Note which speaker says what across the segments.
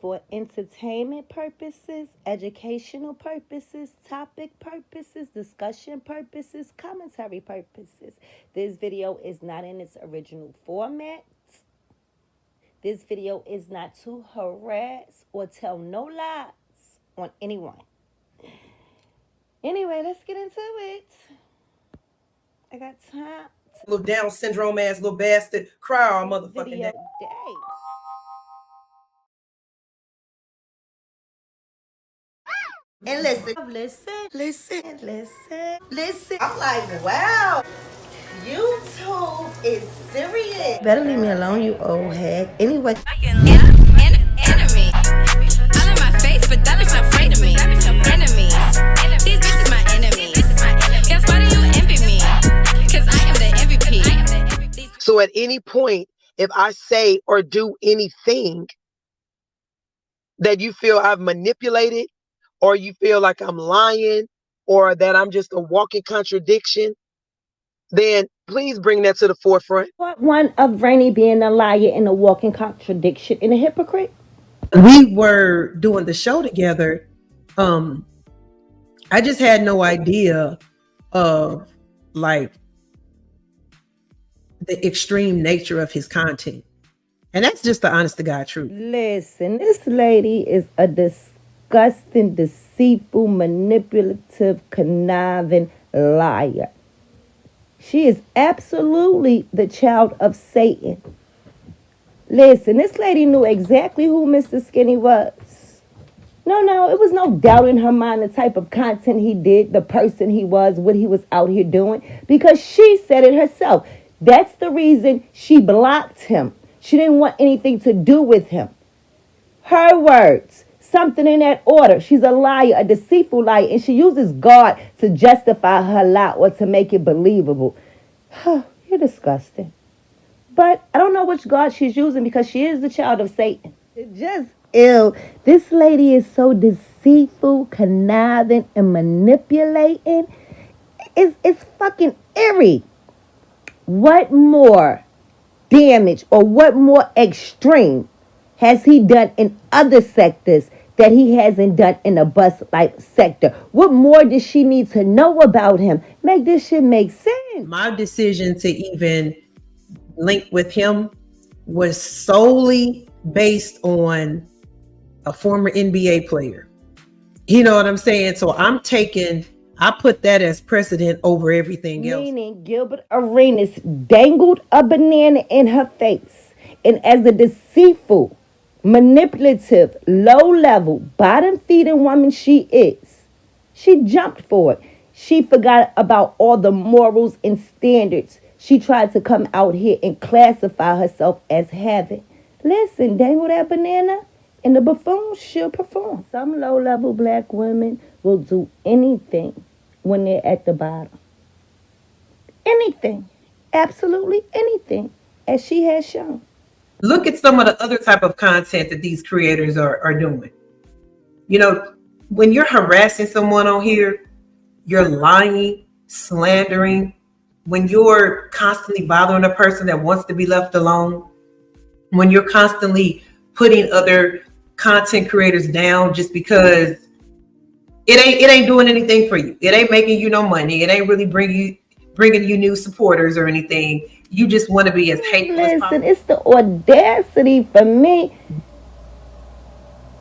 Speaker 1: for entertainment purposes, educational purposes, topic purposes, discussion purposes, commentary purposes. This video is not in its original format. This video is not to harass or tell no lies on anyone. Anyway, let's get into it. I got time.
Speaker 2: Little Down syndrome ass little bastard. Cry all motherfucking
Speaker 1: Video
Speaker 2: day.
Speaker 1: day.
Speaker 2: And listen. I'm like, wow, YouTube is serious.
Speaker 1: Better leave me alone, you old hag. Anyway.
Speaker 3: Enemy. All in my face, but that is afraid of me. Enemies. These bitches my enemies. Guess why do you envy me? Cause I am the MVP.
Speaker 2: So at any point, if I say or do anything that you feel I've manipulated, or you feel like I'm lying, or that I'm just a walking contradiction, then please bring that to the forefront.
Speaker 1: Part one of Rainey being a liar and a walking contradiction and a hypocrite.
Speaker 4: We were doing the show together. I just had no idea of like the extreme nature of his content. And that's just the honest to God truth.
Speaker 1: Listen, this lady is a disgusting, deceitful, manipulative, conniving liar. She is absolutely the child of Satan. Listen, this lady knew exactly who Mr. Skinny was. No, it was no doubt in her mind the type of content he did, the person he was, what he was out here doing, because she said it herself. That's the reason she blocked him. She didn't want anything to do with him. Her words, something in that order. She's a liar, a deceitful liar, and she uses God to justify her lie or to make it believable. You're disgusting. But I don't know which God she's using because she is the child of Satan. It's just ill. This lady is so deceitful, conniving, and manipulating. It's fucking eerie. What more damage or what more extreme has he done in other sectors that he hasn't done in the bus life sector? What more does she need to know about him? Make this shit make sense.
Speaker 4: My decision to even link with him was solely based on a former NBA player. You know what I'm saying? So I put that as precedent over everything else.
Speaker 1: Meaning Gilbert Arenas dangled a banana in her face. And as a deceitful, manipulative, low-level, bottom-feeding woman she is, she jumped for it. She forgot about all the morals and standards she tried to come out here and classify herself as having. Listen, dangle that banana, and the buffoon she'll perform. Some low-level black women will do anything when they're at the bottom. Anything. Absolutely anything, as she has shown.
Speaker 4: Look at some of the other type of content that these creators are doing. You know, when you're harassing someone on here, you're lying, slandering, when you're constantly bothering a person that wants to be left alone, when you're constantly putting other content creators down just because it ain't doing anything for you. It ain't making you no money. It ain't really bringing you new supporters or anything. You just want to be as hateful as possible.
Speaker 1: Listen, it's the audacity for me.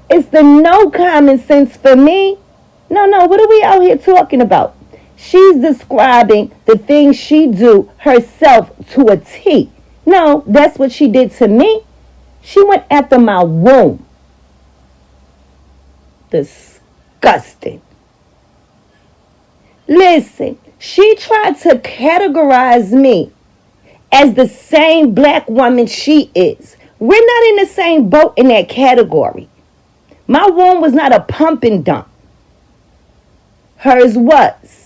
Speaker 1: It's the no common sense for me. No, what are we out here talking about? She's describing the things she do herself to a T. No, that's what she did to me. She went after my womb. Disgusting. Listen, she tried to categorize me as the same black woman she is. We're not in the same boat in that category. My womb was not a pump and dump. Hers was.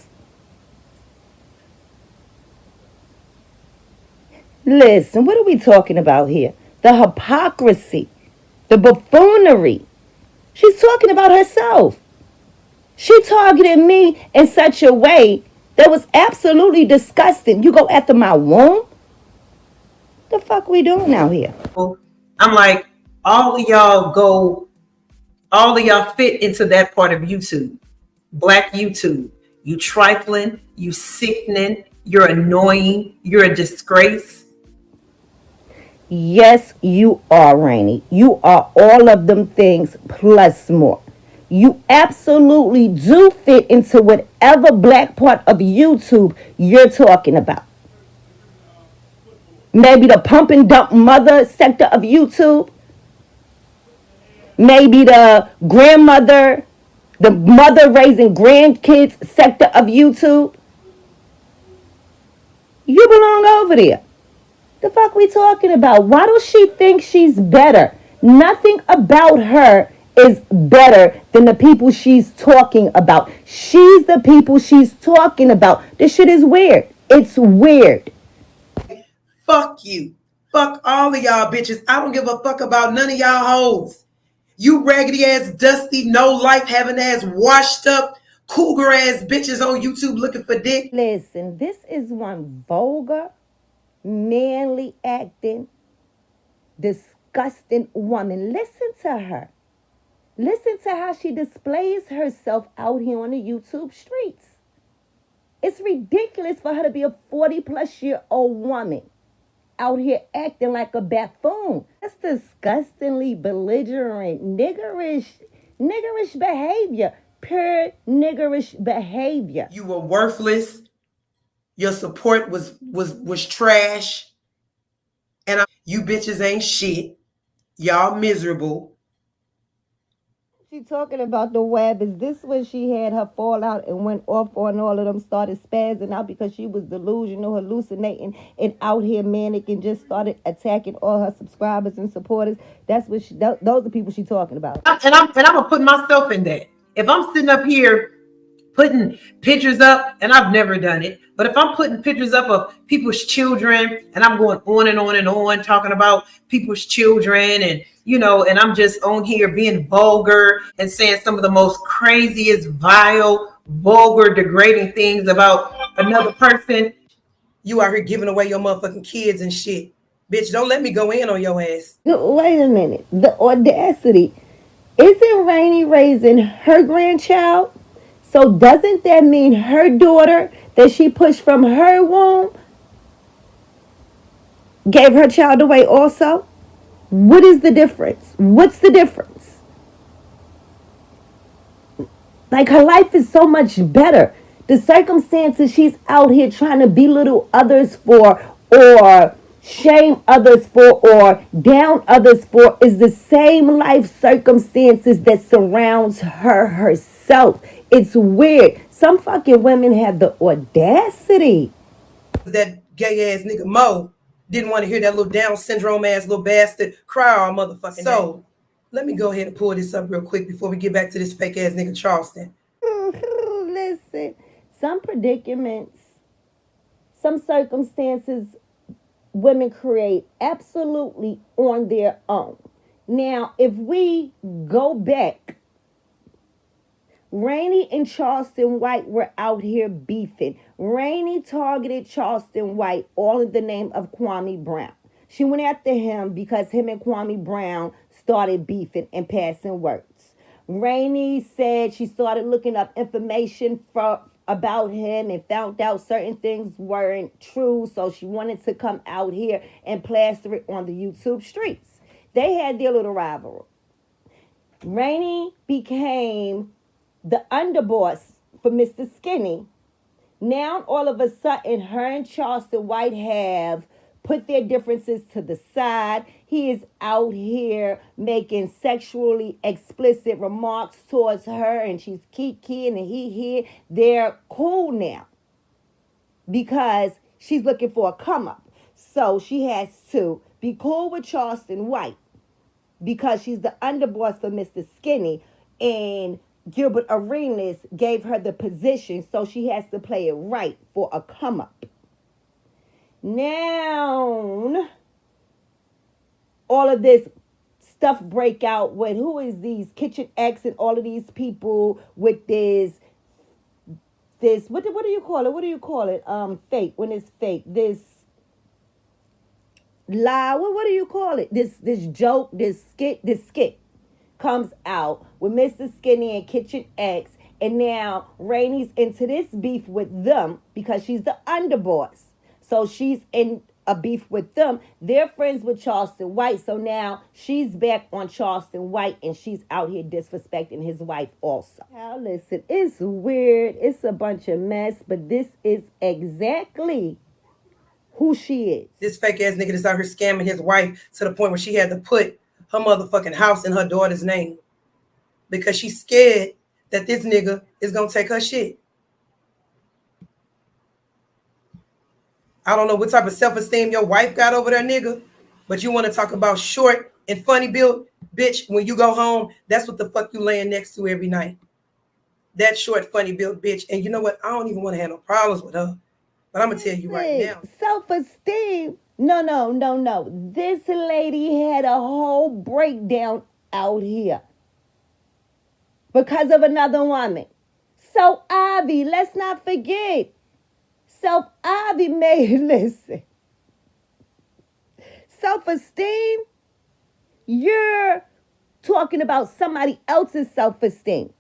Speaker 1: Listen, what are we talking about here? The hypocrisy, the buffoonery. She's talking about herself. She targeted me in such a way that was absolutely disgusting. You go after my womb? The fuck we doing out here?
Speaker 4: I'm like, all of y'all go All of y'all fit into that part of YouTube. Black YouTube. You trifling, you sickening, you're annoying, you're a disgrace.
Speaker 1: Yes, you are, Rainy. You are all of them things plus more. You absolutely do fit into whatever black part of YouTube you're talking about. Maybe the pump and dump mother sector of YouTube. Maybe the grandmother, the mother raising grandkids sector of YouTube. You belong over there. The fuck we talking about? Why does she think she's better? Nothing about her is better than the people she's talking about. She's the people she's talking about. This shit is weird. It's weird.
Speaker 4: Fuck you. Fuck all of y'all bitches. I don't give a fuck about none of y'all hoes. You raggedy ass, dusty, no life having ass, washed up, cougar ass bitches on YouTube looking for dick.
Speaker 1: Listen, this is one vulgar, manly acting, disgusting woman. Listen to her. Listen to how she displays herself out here on the YouTube streets. It's ridiculous for her to be a 40-plus-year-old woman out here acting like a buffoon. That's disgustingly belligerent, niggerish behavior. Pure niggerish behavior.
Speaker 4: You were worthless. Your support was trash. And you bitches ain't shit. Y'all miserable.
Speaker 1: She talking about the web. Is this when she had her fallout and went off on all of them, started spazzing out because she was delusional, hallucinating, and out here manic, and just started attacking all her subscribers and supporters? That's what she. Those are the people she talking about.
Speaker 4: And I'm gonna put myself in that. If I'm sitting up here putting pictures up, and I've never done it, but if I'm putting pictures up of people's children and I'm going on and on and on talking about people's children, and and I'm just on here being vulgar and saying some of the most craziest, vile, vulgar, degrading things about another person, you out here giving away your motherfucking kids and shit. Bitch, don't let me go in on your ass.
Speaker 1: Wait a minute. The audacity. Isn't Rainy raising her grandchild? So doesn't that mean her daughter that she pushed from her womb gave her child away also? What is the difference? What's the difference? Like, her life is so much better. The circumstances she's out here trying to belittle others for, or shame others for, or down others for, is the same life circumstances that surrounds her herself. It's weird. Some fucking women have the audacity.
Speaker 4: That gay ass nigga Mo didn't want to hear that little Down syndrome ass little bastard cry all motherfucking day. So let me go ahead and pull this up real quick before we get back to this fake ass nigga Charleston.
Speaker 1: Listen, some predicaments, some circumstances women create absolutely on their own. Now, if we go back, Rainy and Charleston White were out here beefing. Rainy targeted Charleston White all in the name of Kwame Brown. She went after him because him and Kwame Brown started beefing and passing words. Rainy said she started looking up information about him and found out certain things weren't true, so she wanted to come out here and plaster it on the YouTube streets. They had their little rivalry. Rainy became the underboss for Mr. Skinny. Now, all of a sudden, her and Charleston White have put their differences to the side. He is out here making sexually explicit remarks towards her, and she's kikiing and he here. They're cool now because she's looking for a come up. So she has to be cool with Charleston White because she's the underboss for Mr. Skinny, and Gilbert Arenas gave her the position, so she has to play it right for a come up. Now, all of this stuff break out with who is these Kitchen X and all of these people with this what do you call it? What do you call it? Fake, when it's fake. This lie, what do you call it? This joke, this skit. comes out with Mr. Skinny and Kitchen X, and now Rainy's into this beef with them because she's the underboss. So she's in a beef with them. They're friends with Charleston White. So now she's back on Charleston White and she's out here disrespecting his wife also. Now listen, it's weird. It's a bunch of mess, but this is exactly who she is.
Speaker 4: This fake ass nigga that's out here scamming his wife to the point where she had to put her motherfucking house in her daughter's name because she's scared that this nigga is gonna take her shit. I don't know what type of self-esteem your wife got over there, nigga, but you want to talk about short and funny build, bitch, when you go home, that's what the fuck you laying next to every night. That short, funny build bitch. And you know what? I don't even want to have no problems with her. But I'm going to tell you right now.
Speaker 1: Self-esteem. No. This lady had a whole breakdown out here because of another woman. So Ivy, let's not forget. Ivy made, listen. Self-esteem, you're talking about somebody else's self-esteem.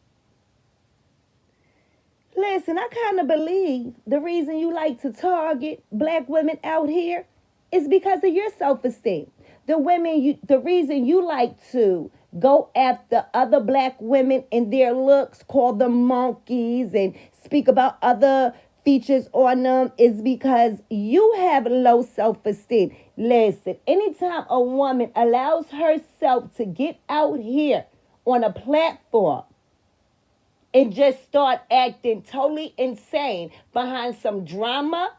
Speaker 1: Listen, I kind of believe the reason you like to target black women out here is because of your self-esteem. The reason you like to go after other black women and their looks, call them monkeys, and speak about other features on them is because you have low self-esteem. Listen, anytime a woman allows herself to get out here on a platform and just start acting totally insane behind some drama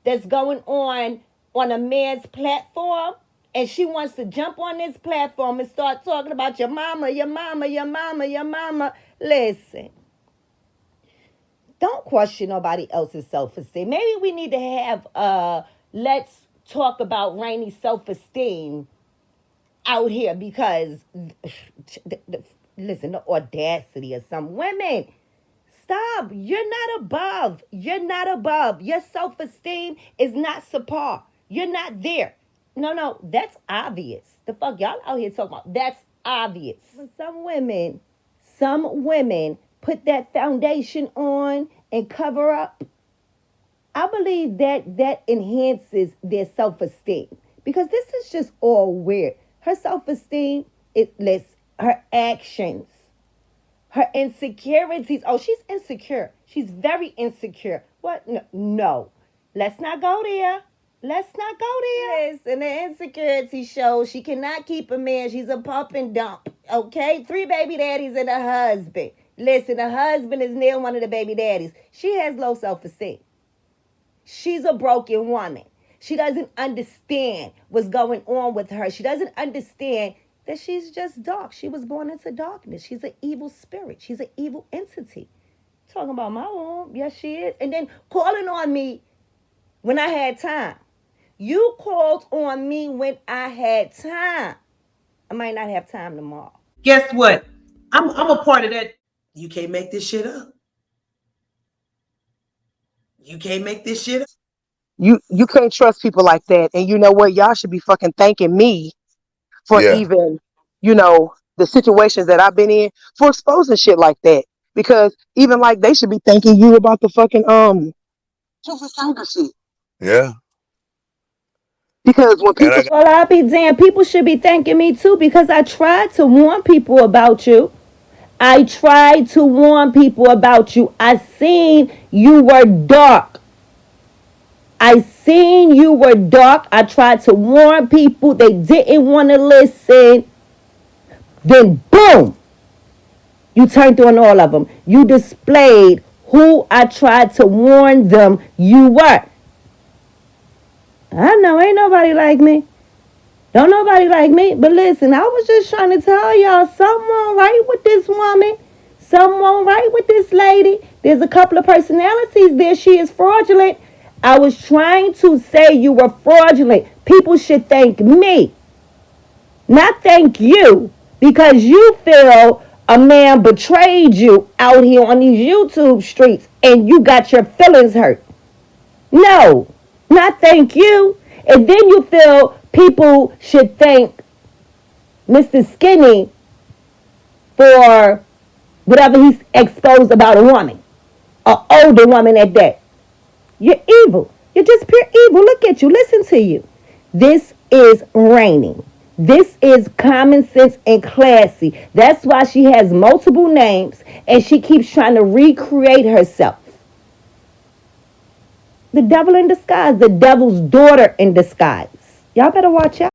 Speaker 1: that's going on a man's platform, and she wants to jump on this platform and start talking about your mama. Listen, don't question nobody else's self-esteem. Maybe we need to have let's talk about Rainy's self-esteem out here because listen, the audacity of some women. Stop. You're not above. Your self-esteem is not subpar. You're not there. No, that's obvious. The fuck y'all out here talking about? That's obvious. Some women put that foundation on and cover up. I believe that enhances their self-esteem because this is just all weird. Her self-esteem, her actions, her insecurities. Oh, she's insecure. She's very insecure. What? No. Let's not go there. Listen, the insecurity shows she cannot keep a man. She's a pump and dump. Okay? 3 baby daddies and a husband. Listen, the husband is near one of the baby daddies. She has low self-esteem. She's a broken woman. She doesn't understand what's going on with her. She doesn't understand that she's just dark. She was born into darkness. She's an evil spirit. She's an evil entity. Talking about my womb. Yes, she is. And then calling on me when I had time. You called on me when I had time. I might not have time tomorrow.
Speaker 4: Guess what? I'm a part of that. You can't make this shit up. You
Speaker 2: can't trust people like that. And you know what? Y'all should be fucking thanking me for even, the situations that I've been in for exposing shit like that. Because even like they should be thanking you about the fucking hypocrisy.
Speaker 5: Yeah.
Speaker 2: Because when people
Speaker 1: well, I'll be damned. People should be thanking me too because I tried to warn people about you. I seen you were dark. I tried to warn people. They didn't want to listen. Then boom, you turned on all of them. You displayed who I tried to warn them you were. I know ain't nobody like me. Don't nobody like me. But listen, I was just trying to tell y'all something wrong right with this woman. Something wrong right with this lady. There's a couple of personalities there. She is fraudulent. I was trying to say you were fraudulent. People should thank me, not thank you, because you feel a man betrayed you out here on these YouTube streets and you got your feelings hurt. No, not thank you. And then you feel people should thank Mr. Skinny for whatever he's exposed about a woman, an older woman at that. You're evil. You're just pure evil. Look at you. Listen to you. This is raining. This is common sense and classy. That's why she has multiple names and she keeps trying to recreate herself. The devil in disguise. The devil's daughter in disguise. Y'all better watch out.